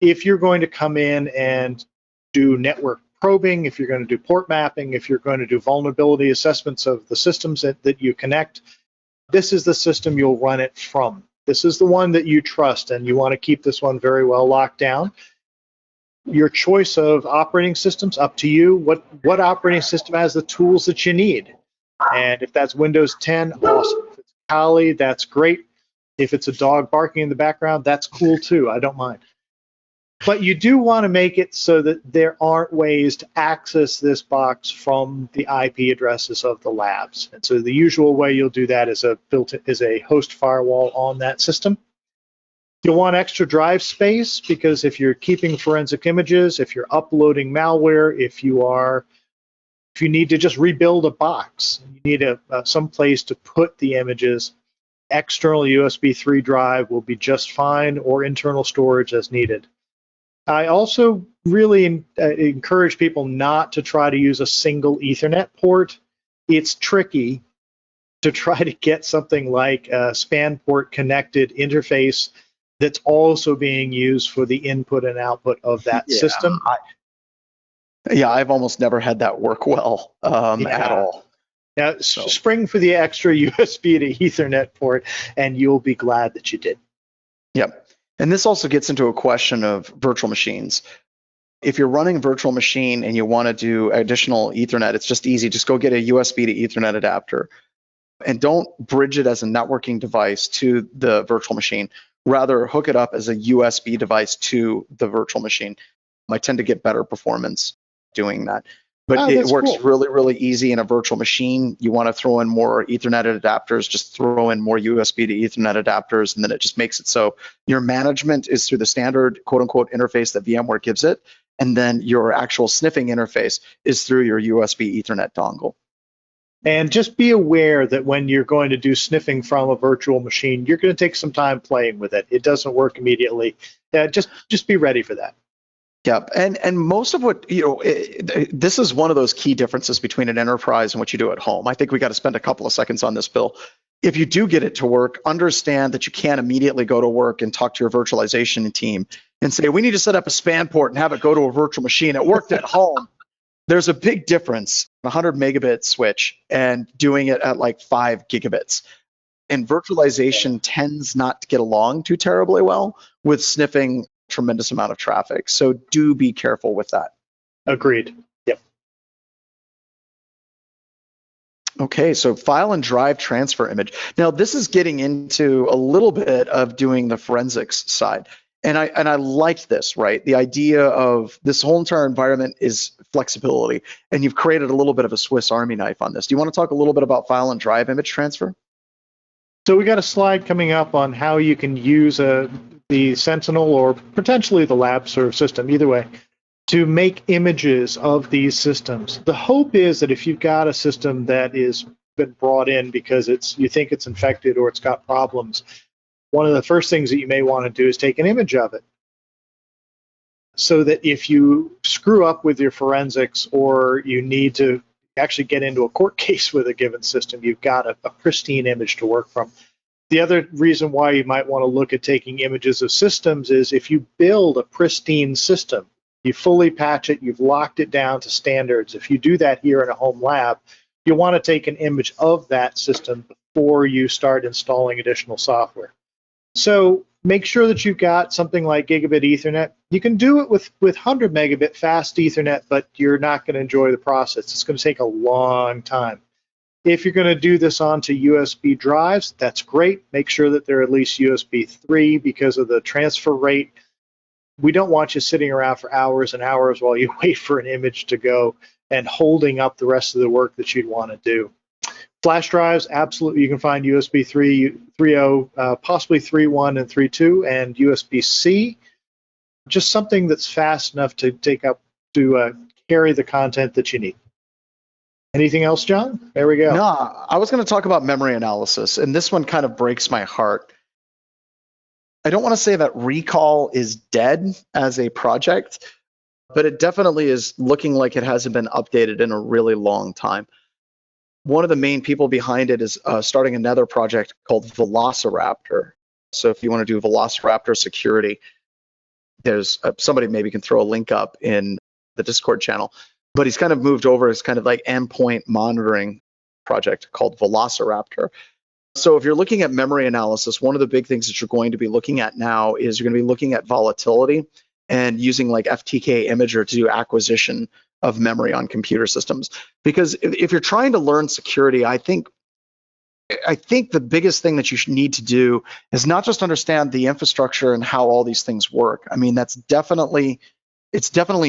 If you're going to come in and do network probing, if you're going to do port mapping, if you're going to do vulnerability assessments of the systems that you connect, this is the system you'll run it from. This is the one that you trust, and you want to keep this one very well locked down. Your choice of operating systems, up to you. What operating system has the tools that you need? And if that's Windows 10, awesome. If it's Kali, that's great. If it's a dog barking in the background, that's cool too. I don't mind. But you do want to make it so that there aren't ways to access this box from the IP addresses of the labs. And so the usual way you'll do that is a host firewall on that system. You'll want extra drive space because if you're keeping forensic images, if you're uploading malware, if you need to just rebuild a box, you need some place to put the images. External USB 3 drive will be just fine, or internal storage as needed. I also really encourage people not to try to use a single Ethernet port. It's tricky to try to get something like a span port connected interface that's also being used for the input and output of that system. I've almost never had that work well at all. Now, spring for the extra USB to Ethernet port, and you'll be glad that you did. Yep. And this also gets into a question of virtual machines. If you're running a virtual machine and you want to do additional Ethernet, it's just easy. Just go get a USB to Ethernet adapter. And don't bridge it as a networking device to the virtual machine. Rather, hook it up as a USB device to the virtual machine. I tend to get better performance doing that. But it works really, really easy in a virtual machine. You want to throw in more Ethernet adapters, just throw in more USB to Ethernet adapters, and then it just makes it so your management is through the standard quote-unquote interface that VMware gives it, and then your actual sniffing interface is through your USB Ethernet dongle. And just be aware that when you're going to do sniffing from a virtual machine, you're going to take some time playing with it. It doesn't work immediately. Just be ready for that. Yep, and most of what, this is one of those key differences between an enterprise and what you do at home. I think we got to spend a couple of seconds on this, Bill. If you do get it to work, understand that you can't immediately go to work and talk to your virtualization team and say, we need to set up a span port and have it go to a virtual machine. It worked at home. There's a big difference, 100 megabit switch and doing it at like 5 gigabits. And virtualization tends not to get along too terribly well with sniffing tremendous amount of traffic. So do be careful with that. Agreed. Yep. Okay, so file and drive transfer image. Now this is getting into a little bit of doing the forensics side. And I like this, right? The idea of this whole entire environment is flexibility, and you've created a little bit of a Swiss Army knife on this. Do you want to talk a little bit about file and drive image transfer? So we got a slide coming up on how you can use the Sentinel or potentially the Laberv system, either way, to make images of these systems. The hope is that if you've got a system that is been brought in because you think it's infected or it's got problems, one of the first things that you may want to do is take an image of it, so that if you screw up with your forensics or you need to actually get into a court case with a given system, you've got a pristine image to work from. The other reason why you might want to look at taking images of systems is if you build a pristine system, you fully patch it, you've locked it down to standards. If you do that here in a home lab, you want to take an image of that system before you start installing additional software. So make sure that you've got something like gigabit Ethernet. You can do it with 100 megabit fast Ethernet, but you're not going to enjoy the process. It's going to take a long time. If you're going to do this onto USB drives, that's great. Make sure that they're at least USB 3 because of the transfer rate. We don't want you sitting around for hours and hours while you wait for an image to go and holding up the rest of the work that you'd want to do. Flash drives, absolutely, you can find USB 3.0, possibly 3.1 and 3.2, and USB-C. Just something that's fast enough to carry the content that you need. Anything else, John? There we go. No, I was going to talk about memory analysis, and this one kind of breaks my heart. I don't want to say that recall is dead as a project, but it definitely is looking like it hasn't been updated in a really long time. One of the main people behind it is starting another project called Velociraptor. So if you want to do Velociraptor security, there's somebody maybe can throw a link up in the Discord channel. But he's kind of moved over as kind of like endpoint monitoring project called Velociraptor. So if you're looking at memory analysis, one of the big things that you're going to be looking at now is you're going to be looking at volatility and using like FTK Imager to do acquisition of memory on computer systems. Because if you're trying to learn security, I think the biggest thing that you need to do is not just understand the infrastructure and how all these things work. I mean, it's definitely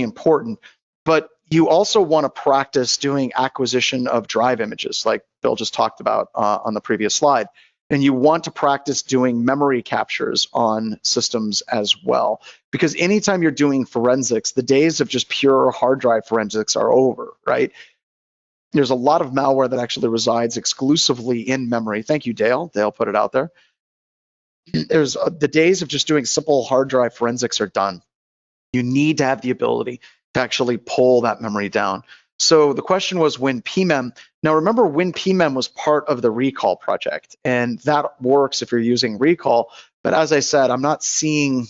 important, but you also want to practice doing acquisition of drive images, like Bill just talked about on the previous slide. And you want to practice doing memory captures on systems as well. Because anytime you're doing forensics, the days of just pure hard drive forensics are over, right? There's a lot of malware that actually resides exclusively in memory. Thank you, Dale. Dale put it out there. There's the days of just doing simple hard drive forensics are done. You need to have the ability to actually pull that memory down. So the question was WinPMEM. Now remember, WinPMEM was part of the recall project, and that works if you're using recall. But as I said, I'm not seeing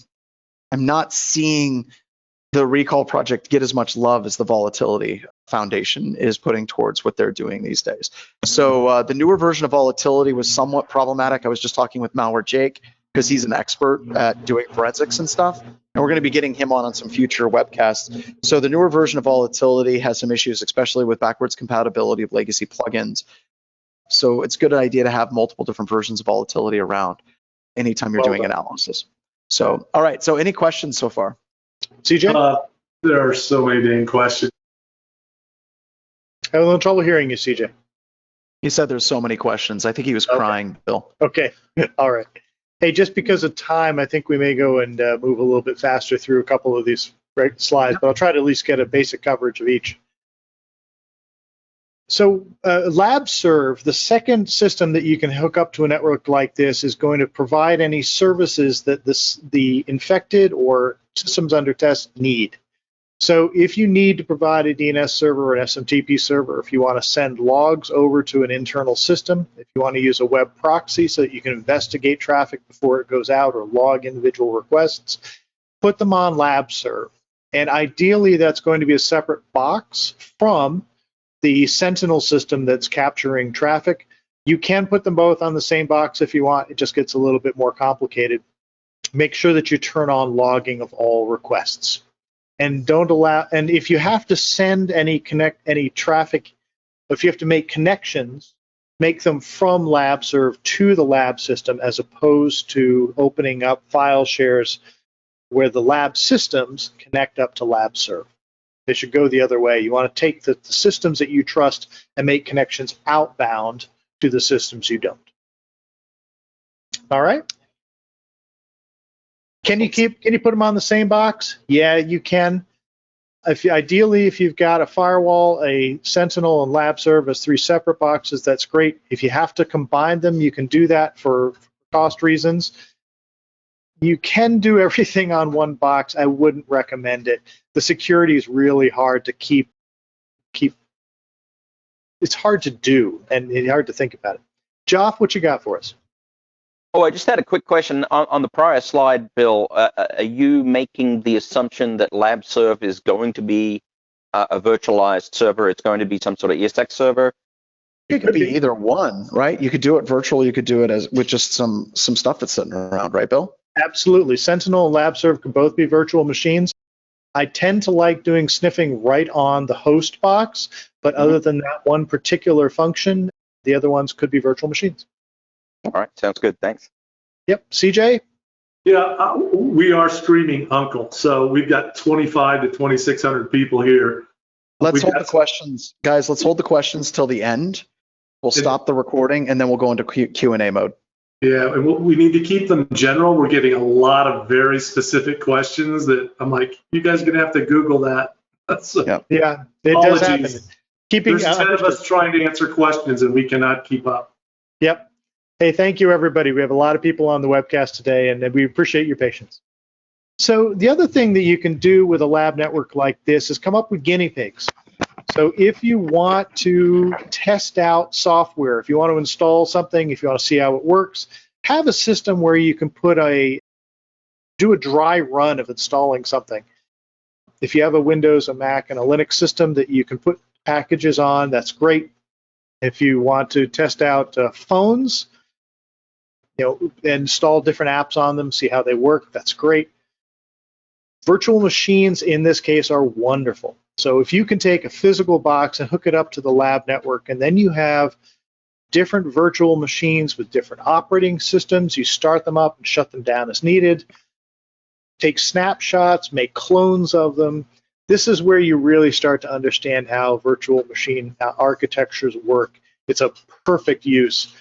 the recall project get as much love as the Volatility Foundation is putting towards what they're doing these days. So the newer version of Volatility was somewhat problematic. I was just talking with Malware Jake because he's an expert at doing forensics and stuff. And we're going to be getting him on some future webcasts. So the newer version of Volatility has some issues, especially with backwards compatibility of legacy plugins. So it's a good idea to have multiple different versions of Volatility around anytime you're doing analysis. So, all right. So any questions so far? CJ? There are so many dang questions. I have a little trouble hearing you, CJ. He said there's so many questions. I think he was crying, Bill. Okay. All right. Hey, just because of time, I think we may go and move a little bit faster through a couple of these slides, but I'll try to at least get a basic coverage of each. So LabServ, the second system that you can hook up to a network like this, is going to provide any services that the infected or systems under test need. So if you need to provide a DNS server or an SMTP server, if you want to send logs over to an internal system, if you want to use a web proxy so that you can investigate traffic before it goes out or log individual requests, put them on LabServ. And ideally, that's going to be a separate box from the Sentinel system that's capturing traffic. You can put them both on the same box if you want. It just gets a little bit more complicated. Make sure that you turn on logging of all requests. And don't allow, and if you have to send any traffic, if you have to make connections, make them from LabServ to the lab system as opposed to opening up file shares where the lab systems connect up to LabServ. They should go the other way. You want to take the systems that you trust and make connections outbound to the systems you don't. All right. Can you put them on the same box? Yeah, you can. Ideally, if you've got a firewall, a Sentinel, and LabServ as 3 separate boxes, that's great. If you have to combine them, you can do that for cost reasons. You can do everything on one box. I wouldn't recommend it. The security is really hard to keep. It's hard to do and hard to think about it. Joff, what you got for us? Oh, I just had a quick question on the prior slide, Bill. Are you making the assumption that LabServ is going to be a virtualized server? It's going to be some sort of ESX server? It could be either one, right? You could do it virtual. You could do it as with just some stuff that's sitting around, right, Bill? Absolutely. Sentinel and LabServ can both be virtual machines. I tend to like doing sniffing right on the host box, but other than that one particular function, the other ones could be virtual machines. All right, sounds good. Thanks. Yep. CJ? Yeah, we are streaming Uncle, so we've got 25 to 2,600 people here. Let's hold the questions, guys. Let's hold the questions till the end. We'll stop the recording and then we'll go into Q&A mode. Yeah, and we need to keep them general. We're getting a lot of very specific questions that I'm like, you guys are gonna have to Google that. So, yeah, it does happen. There's 10 of us trying to answer questions and we cannot keep up. Yep. Hey, thank you, everybody. We have a lot of people on the webcast today, and we appreciate your patience. So the other thing that you can do with a lab network like this is come up with guinea pigs. So if you want to test out software, if you want to install something, if you want to see how it works, have a system where you can do a dry run of installing something. If you have a Windows, a Mac, and a Linux system that you can put packages on, that's great. If you want to test out phones, install different apps on them, see how they work, that's great. Virtual machines in this case are wonderful. So if you can take a physical box and hook it up to the lab network, and then you have different virtual machines with different operating systems, you start them up and shut them down as needed, take snapshots, make clones of them. This is where you really start to understand how virtual machine architectures work. It's a perfect use.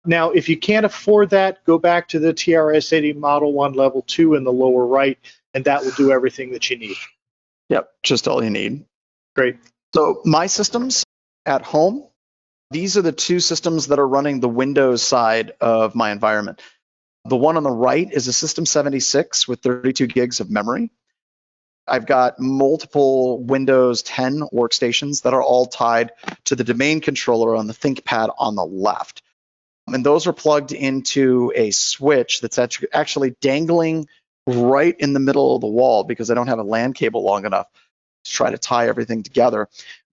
Now, if you can't afford that, go back to the TRS-80 Model 1 Level 2 in the lower right, and that will do everything that you need. Yep, just all you need. Great. So my systems at home, these are the two systems that are running the Windows side of my environment. The one on the right is a System 76 with 32 gigs of memory. I've got multiple Windows 10 workstations that are all tied to the domain controller on the ThinkPad on the left. And those are plugged into a switch that's actually dangling right in the middle of the wall because I don't have a LAN cable long enough to try to tie everything together.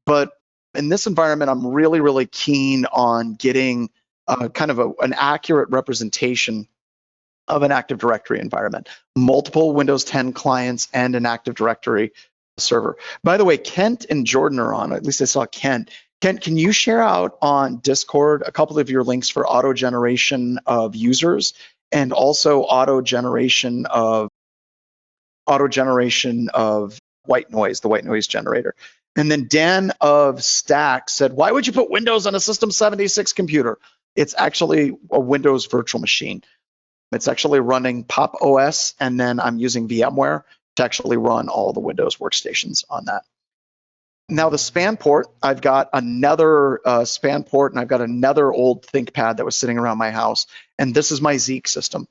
But in this environment, I'm really, really keen on getting kind of an accurate representation of an Active Directory environment, multiple Windows 10 clients and an Active Directory server. By the way, Kent and Jordan are on, at least I saw Kent. Kent, can you share out on Discord a couple of your links for auto generation of users and also auto generation of white noise, the white noise generator? And then Dan of Stack said, why would you put Windows on a System 76 computer? It's actually a Windows virtual machine. It's actually running Pop OS, and then I'm using VMware to actually run all the Windows workstations on that. Now the span port, I've got another span port, and I've got another old ThinkPad that was sitting around my house, and this is my Zeek system.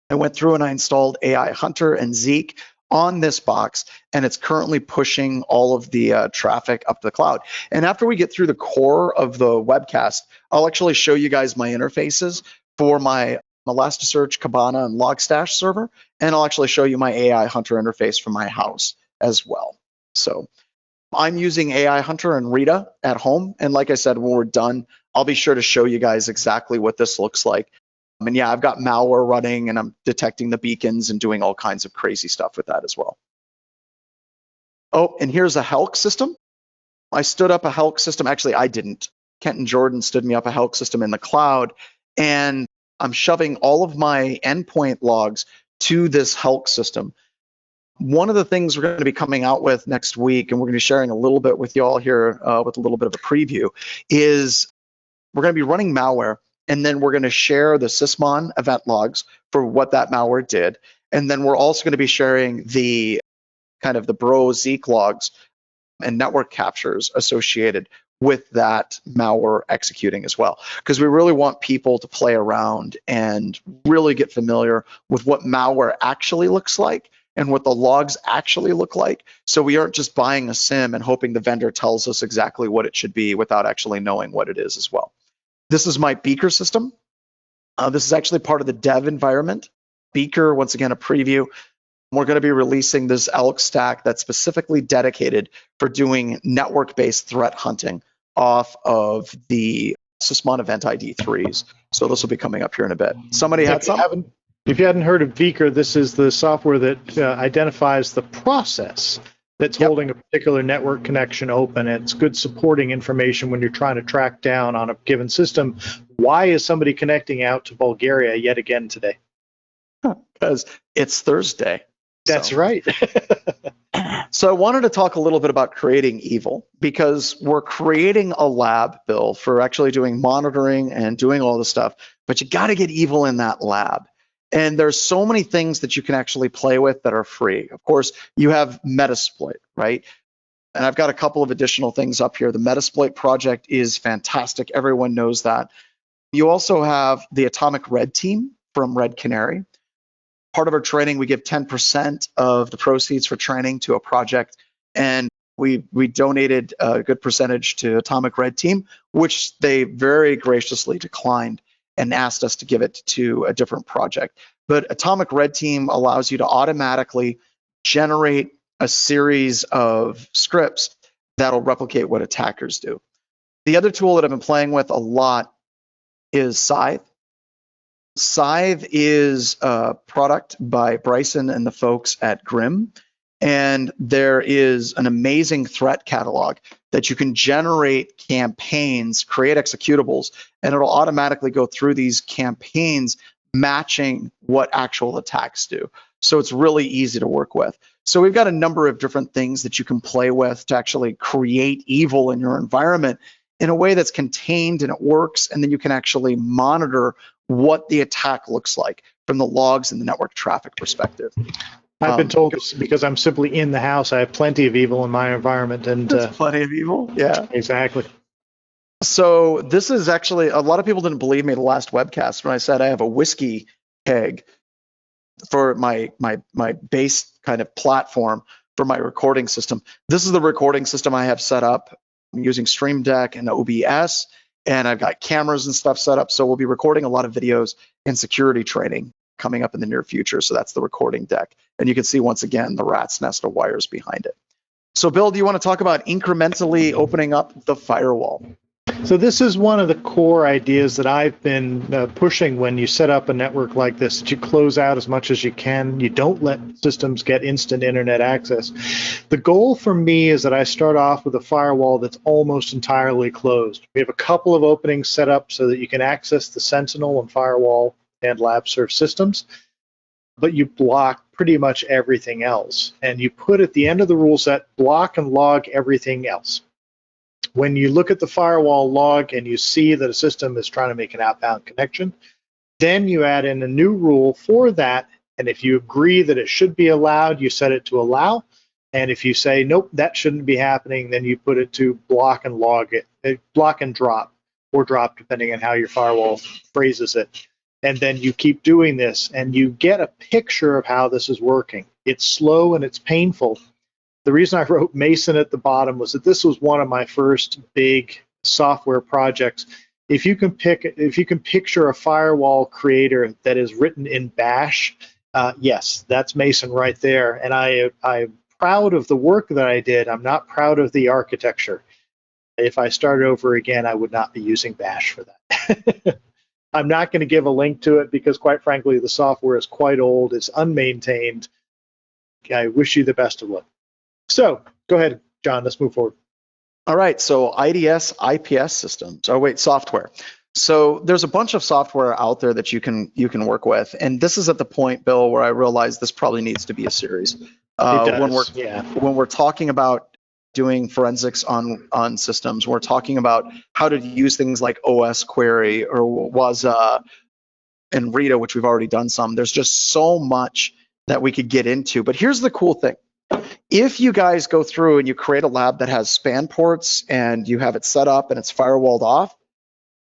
I went through and I installed AI Hunter and Zeek on this box, and it's currently pushing all of the traffic up to the cloud. And after we get through the core of the webcast, I'll actually show you guys my interfaces for my Elasticsearch, Kibana, and Logstash server, and I'll actually show you my AI Hunter interface from my house as well. So I'm using AI Hunter and Rita at home, and like I said, when we're done, I'll be sure to show you guys exactly what this looks like. And yeah, I've got malware running, and I'm detecting the beacons and doing all kinds of crazy stuff with that as well. Oh, and here's a HELK system. I stood up a HELK system. Actually, I didn't. Kent and Jordan stood me up a HELK system in the cloud, and I'm shoving all of my endpoint logs to this HELK system. One of the things we're going to be coming out with next week, and we're going to be sharing a little bit with you all here with a little bit of a preview, is we're going to be running malware, and then we're going to share the sysmon event logs for what that malware did. And then we're also going to be sharing the kind of the bro Zeek logs and network captures associated with that malware executing as well, because we really want people to play around and really get familiar with what malware actually looks like and what the logs actually look like, so we aren't just buying a SIM and hoping the vendor tells us exactly what it should be without actually knowing what it is as well. This is my Beaker system. This is actually part of the dev environment. Beaker, once again, a preview. We're going to be releasing this ELK stack that's specifically dedicated for doing network-based threat hunting off of the sysmon event ID 3s. So this will be coming up here in a bit. Somebody had some? If you hadn't heard of Beaker, this is the software that identifies the process that's holding a particular network connection open. It's good supporting information when you're trying to track down on a given system. Why is somebody connecting out to Bulgaria yet again today? Because it's Thursday. That's right. So I wanted to talk a little bit about creating evil, because we're creating a lab, Bill, for actually doing monitoring and doing all the stuff, but you got to get evil in that lab. And there's so many things that you can actually play with that are free. Of course, you have Metasploit, right? And I've got a couple of additional things up here. The Metasploit project is fantastic. Everyone knows that. You also have the Atomic Red team from Red Canary. Part of our training, we give 10% of the proceeds for training to a project, and we donated a good percentage to Atomic Red team, which they very graciously declined and asked us to give it to a different project. But Atomic Red team allows you to automatically generate a series of scripts that'll replicate what attackers do. The other tool that I've been playing with a lot is Scythe. Scythe is a product by Bryson and the folks at Grim, and there is an amazing threat catalog that you can generate campaigns, create executables, and it'll automatically go through these campaigns matching what actual attacks do. So it's really easy to work with. So we've got a number of different things that you can play with to actually create evil in your environment. in a way that's contained and it works, and then you can actually monitor what the attack looks like from the logs and the network traffic perspective. I've been told this because I'm simply in the house. I have plenty of evil in my environment, and There's plenty of evil. Yeah, exactly. So this is actually, a lot of people didn't believe me the last webcast when I said I have a whiskey keg for my base kind of platform for my recording system. This is the recording system I have set up. I'm using Stream Deck and OBS, and I've got cameras and stuff set up. So we'll be recording a lot of videos and security training coming up in the near future. So that's the recording deck. And you can see, once again, the rat's nest of wires behind it. So Bill, do you want to talk about incrementally opening up the firewall? So this is one of the core ideas that I've been pushing when you set up a network like this, that you close out as much as you can. You don't let systems get instant internet access. The goal for me is that I start off with a firewall that's almost entirely closed. We have a couple of openings set up so that you can access the Sentinel and Firewall and LabServe systems, but you block pretty much everything else. And you put at the end of the rule set, block and log everything else. When you look at the firewall log and you see that a system is trying to make an outbound connection, then you add in a new rule for that. And if you agree that it should be allowed, you set it to allow. And if you say, nope, that shouldn't be happening, then you put it to block and log it, block and drop, or drop, depending on how your firewall phrases it. And then you keep doing this, and you get a picture of how this is working. It's slow and it's painful. The reason I wrote Mason at the bottom was that this was one of my first big software projects. If you can picture a firewall creator that is written in Bash, yes, that's Mason right there. And I'm proud of the work that I did. I'm not proud of the architecture. If I started over again, I would not be using Bash for that. I'm not going to give a link to it because, quite frankly, the software is quite old. It's unmaintained. I wish you the best of luck. So go ahead, John, let's move forward. All right, so IDS, IPS systems, software. So there's a bunch of software out there that you can work with. And this is at the point, Bill, where I realize this probably needs to be a series. When we're talking about doing forensics on systems, we're talking about how to use things like OS Query or Waza and Rita, which we've already done some. There's just so much that we could get into. But here's the cool thing. If you guys go through and you create a lab that has span ports and you have it set up and it's firewalled off,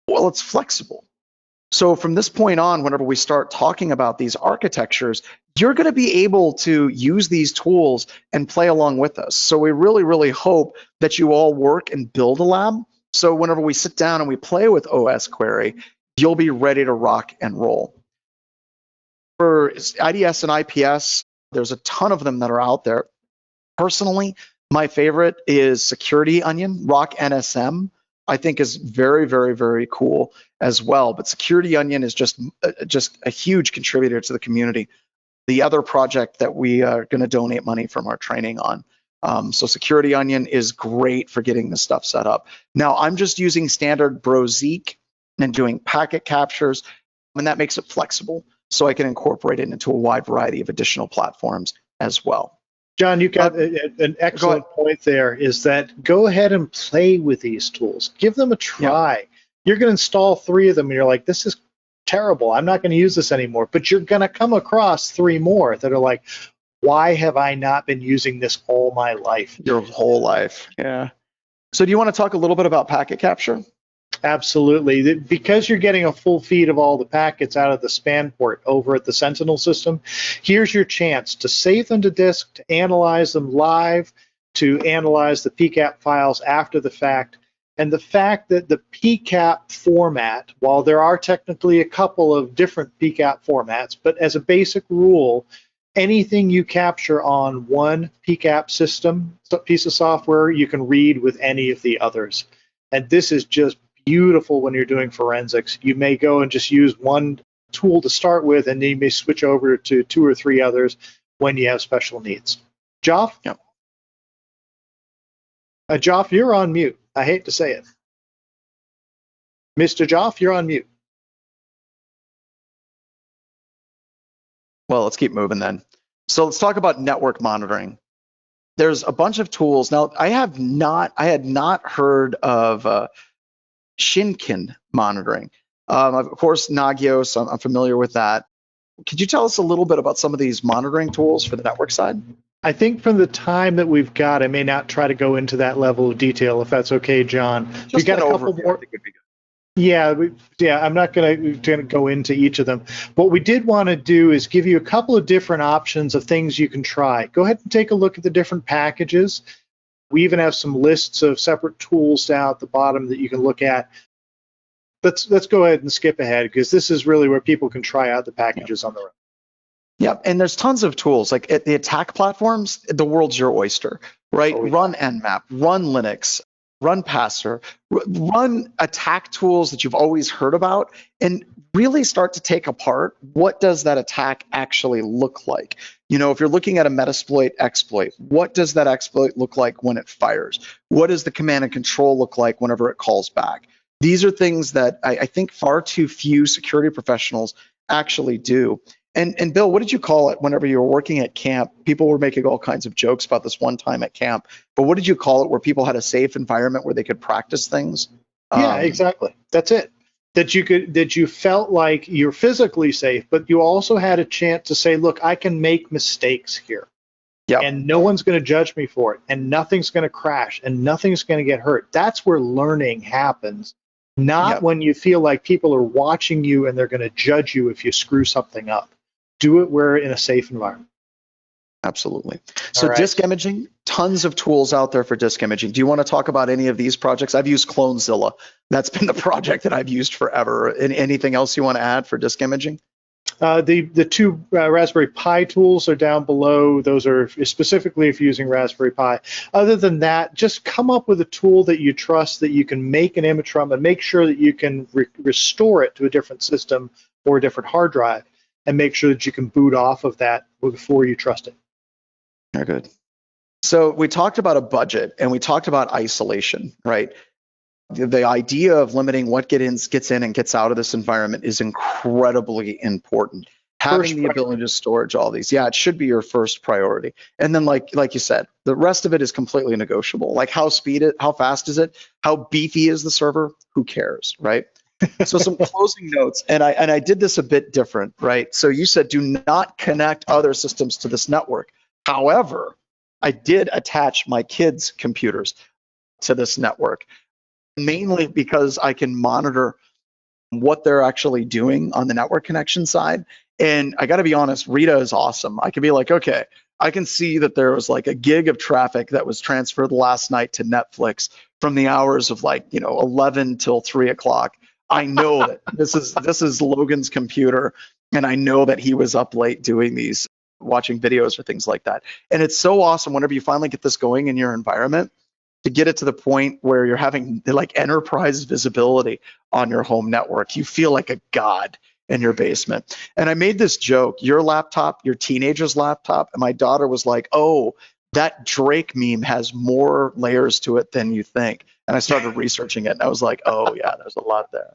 well, it's flexible. So from this point on, whenever we start talking about these architectures, you're going to be able to use these tools and play along with us. So we really, really hope that you all work and build a lab. So whenever we sit down and we play with OS Query, you'll be ready to rock and roll. For IDS and IPS, there's a ton of them that are out there. Personally, my favorite is Security Onion. Rock NSM, I think, is very, very, very cool as well. But Security Onion is just a huge contributor to the community. The other project that we are going to donate money from our training on. So Security Onion is great for getting this stuff set up. Now, I'm just using standard Brozeek and doing packet captures, and that makes it flexible. So I can incorporate it into a wide variety of additional platforms as well. John, you got an excellent point there, is that go ahead and play with these tools. Give them a try. Yep. You're going to install 3 of them and you're like, this is terrible. I'm not going to use this anymore. But you're going to come across 3 more that are like, why have I not been using this all my life? Your whole life. Yeah. So do you want to talk a little bit about packet capture? Absolutely. Because you're getting a full feed of all the packets out of the span port over at the Sentinel system, here's your chance to save them to disk, to analyze them live, to analyze the PCAP files after the fact. And the fact that the PCAP format, while there are technically a couple of different PCAP formats, but as a basic rule, anything you capture on one PCAP system, piece of software, you can read with any of the others. And this is just beautiful when you're doing forensics. You may go and just use one tool to start with, and then you may switch over to 2 or 3 others when you have special needs. Joff? Yep. Joff, you're on mute. I hate to say it. Mr. Joff, you're on mute. Well, let's keep moving then. So let's talk about network monitoring. There's a bunch of tools. Now, I had not heard of Shinkin monitoring. Of course, Nagios, I'm familiar with that. Could you tell us a little bit about some of these monitoring tools for the network side? I think from the time that we've got, I may not try to go into that level of detail, if that's okay, John. We've got a couple more. I think would be good. Yeah, I'm not going to go into each of them. What we did want to do is give you a couple of different options of things you can try. Go ahead and take a look at the different packages. We even have some lists of separate tools down at the bottom that you can look at. Let's go ahead and skip ahead, because this is really where people can try out the packages on their own. Yeah, and there's tons of tools. Like at the attack platforms, the world's your oyster, right? Oh, yeah. Run Nmap, run Linux, run Passer, run attack tools that you've always heard about, and really start to take apart what does that attack actually look like. You know, if you're looking at a Metasploit exploit, what does that exploit look like when it fires? What does the command and control look like whenever it calls back? These are things that I think far too few security professionals actually do. And Bill, what did you call it whenever you were working at camp? People were making all kinds of jokes about this one time at camp, but what did you call it where people had a safe environment where they could practice things? Yeah, exactly. That's it. That you felt like you're physically safe, but you also had a chance to say, look, I can make mistakes here. Yep. And no one's going to judge me for it, and nothing's going to crash, and nothing's going to get hurt. That's where learning happens, not when you feel like people are watching you and they're going to judge you if you screw something up. Do it where in a safe environment. Absolutely. So disk imaging, tons of tools out there for disk imaging. Do you want to talk about any of these projects? I've used CloneZilla. That's been the project that I've used forever. Anything else you want to add for disk imaging? The two Raspberry Pi tools are down below. Those are specifically if you're using Raspberry Pi. Other than that, just come up with a tool that you trust that you can make an image from and make sure that you can restore it to a different system or a different hard drive, and make sure that you can boot off of that before you trust it. Very good. So we talked about a budget and we talked about isolation, right? The idea of limiting what gets in and gets out of this environment is incredibly important. Having the ability to storage all these, it should be your first priority. And then, like you said, the rest of it is completely negotiable. Like how fast is it? How beefy is the server? Who cares, right? So some closing notes, and I did this a bit different, right? So you said do not connect other systems to this network. However, I did attach my kids' computers to this network, mainly because I can monitor what they're actually doing on the network connection side. And I got to be honest, Rita is awesome. I can be like, okay, I can see that there was like a gig of traffic that was transferred last night to Netflix from the hours of 11 till 3 o'clock. I know that this is Logan's computer, and I know that he was up late doing these, watching videos or things like that. And it's so awesome whenever you finally get this going in your environment to get it to the point where you're having like enterprise visibility on your home network. You feel like a god in your basement. And I made this joke, your laptop, your teenager's laptop, and my daughter was like, oh, that Drake meme has more layers to it than you think. And I started researching it, and I was like, oh yeah, there's a lot there.